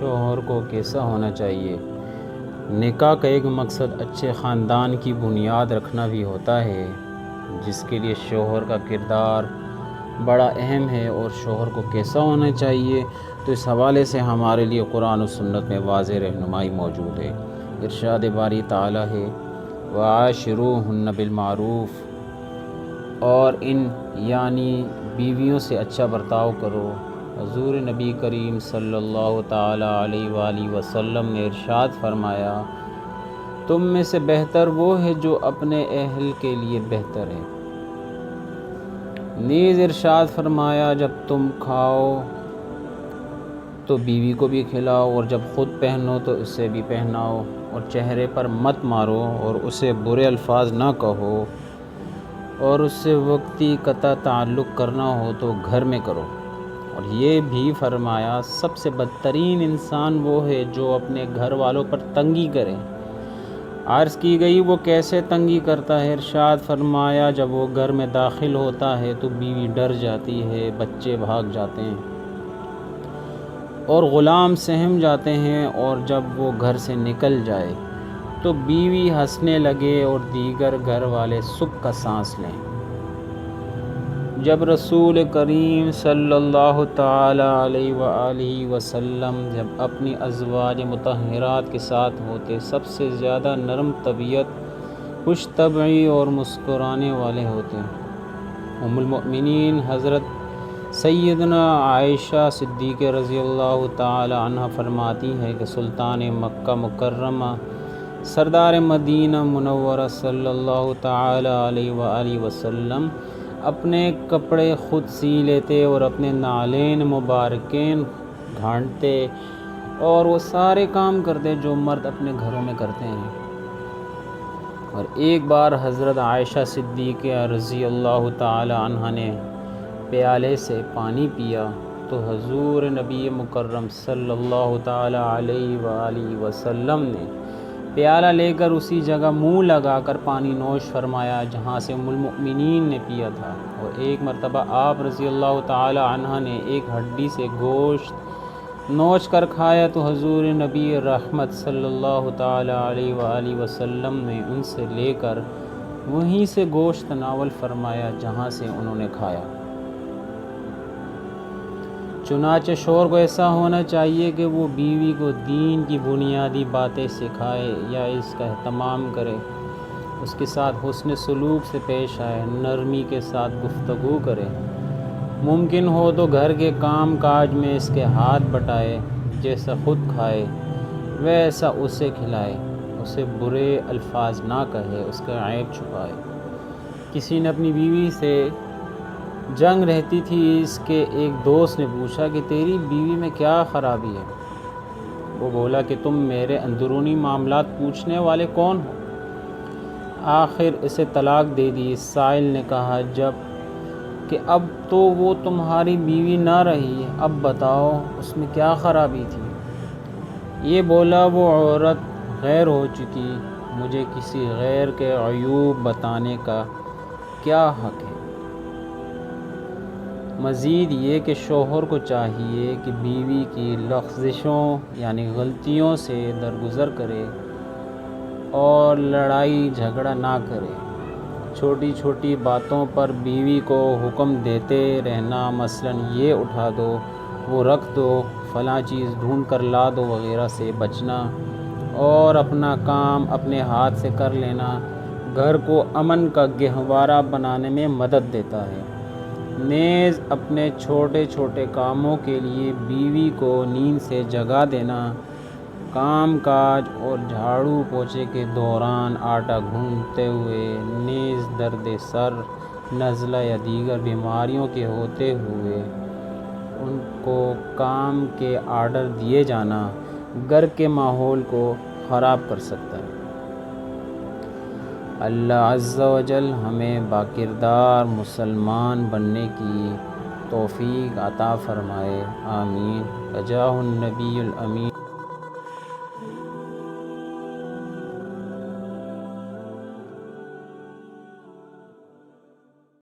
شوہر کو کیسا ہونا چاہیے۔ نکاح کا ایک مقصد اچھے خاندان کی بنیاد رکھنا بھی ہوتا ہے، جس کے لیے شوہر کا کردار بڑا اہم ہے۔ اور شوہر کو کیسا ہونا چاہیے، تو اس حوالے سے ہمارے لیے قرآن و سنت میں واضح رہنمائی موجود ہے۔ ارشاد باری تعالیٰ ہے وَعَاشِرُوهُنَّ بِالْمَعْرُوفِ، اور ان یعنی بیویوں سے اچھا برتاؤ کرو۔ حضور نبی کریم صلی اللہ تعالیٰ علیہ وآلہ وسلم نے ارشاد فرمایا، تم میں سے بہتر وہ ہے جو اپنے اہل کے لیے بہتر ہے۔ نیز ارشاد فرمایا، جب تم کھاؤ تو بیوی کو بھی کھلاؤ، اور جب خود پہنو تو اسے بھی پہناؤ، اور چہرے پر مت مارو، اور اسے برے الفاظ نہ کہو، اور اس سے وقتی قطع تعلق کرنا ہو تو گھر میں کرو۔ اور یہ بھی فرمایا، سب سے بدترین انسان وہ ہے جو اپنے گھر والوں پر تنگی کرے۔ عرض کی گئی وہ کیسے تنگی کرتا ہے؟ ارشاد فرمایا، جب وہ گھر میں داخل ہوتا ہے تو بیوی ڈر جاتی ہے، بچے بھاگ جاتے ہیں اور غلام سہم جاتے ہیں، اور جب وہ گھر سے نکل جائے تو بیوی ہنسنے لگے اور دیگر گھر والے سکھ کا سانس لیں۔ جب رسول کریم صلی اللہ تعالیٰ علیہ وآلہ وسلم جب اپنی ازواج مطہرات کے ساتھ ہوتے، سب سے زیادہ نرم طبیعت، خوش طبعی اور مسکرانے والے ہوتے۔ ام المؤمنین حضرت سیدنا عائشہ صدیقہ رضی اللہ تعالی عنہ فرماتی ہے کہ سلطان مکہ مکرمہ سردار مدینہ منورہ صلی اللہ تعالی علیہ وآلہ وسلم اپنے کپڑے خود سی لیتے اور اپنے نالین مبارکین گھانٹتے، اور وہ سارے کام کرتے جو مرد اپنے گھروں میں کرتے ہیں۔ اور ایک بار حضرت عائشہ صدیقہ رضی اللہ تعالی عنہ نے پیالے سے پانی پیا تو حضور نبی مکرم صلی اللہ تعالی علیہ وآلہ وسلم نے پیالہ لے کر اسی جگہ منہ لگا کر پانی نوش فرمایا جہاں سے ام المؤمنین نے پیا تھا۔ اور ایک مرتبہ آپ رضی اللہ تعالی عنہ نے ایک ہڈی سے گوشت نوچ کر کھایا تو حضور نبی رحمت صلی اللہ تعالی علیہ وآلہ وسلم نے ان سے لے کر وہیں سے گوشت تناول فرمایا جہاں سے انہوں نے کھایا۔ چنانچہ شوہر کو ایسا ہونا چاہیے کہ وہ بیوی کو دین کی بنیادی باتیں سکھائے یا اس کا اہتمام کرے، اس کے ساتھ حسن سلوک سے پیش آئے، نرمی کے ساتھ گفتگو کرے، ممکن ہو تو گھر کے کام کاج میں اس کے ہاتھ بٹائے، جیسا خود کھائے ویسا اسے کھلائے، اسے برے الفاظ نہ کہے، اس کا عیب چھپائے۔ کسی نے اپنی بیوی سے جنگ رہتی تھی، اس کے ایک دوست نے پوچھا کہ تیری بیوی میں کیا خرابی ہے؟ وہ بولا کہ تم میرے اندرونی معاملات پوچھنے والے کون ہو؟ آخر اسے طلاق دے دی۔ سائل نے کہا کہ اب تو وہ تمہاری بیوی نہ رہی، اب بتاؤ اس میں کیا خرابی تھی؟ یہ بولا وہ عورت غیر ہو چکی، مجھے کسی غیر کے عیوب بتانے کا کیا حق ہے؟ مزید یہ کہ شوہر کو چاہیے کہ بیوی کی لغزشوں یعنی غلطیوں سے درگزر کرے اور لڑائی جھگڑا نہ کرے۔ چھوٹی چھوٹی باتوں پر بیوی کو حکم دیتے رہنا، مثلاً یہ اٹھا دو، وہ رکھ دو، فلاں چیز ڈھونڈ کر لا دو وغیرہ سے بچنا، اور اپنا کام اپنے ہاتھ سے کر لینا گھر کو امن کا گہوارہ بنانے میں مدد دیتا ہے۔ نیز اپنے چھوٹے چھوٹے کاموں کے لیے بیوی کو نیند سے جگا دینا، کام کاج اور جھاڑو پوچھے کے دوران آٹا گوندھتے ہوئے، نیز درد سر، نزلہ یا دیگر بیماریوں کے ہوتے ہوئے ان کو کام کے آرڈر دیے جانا گھر کے ماحول کو خراب کر سکتا ہے۔ اللہ عز و جل ہمیں باکردار مسلمان بننے کی توفیق عطا فرمائے، آمین۔ بجاہ النبی الامین۔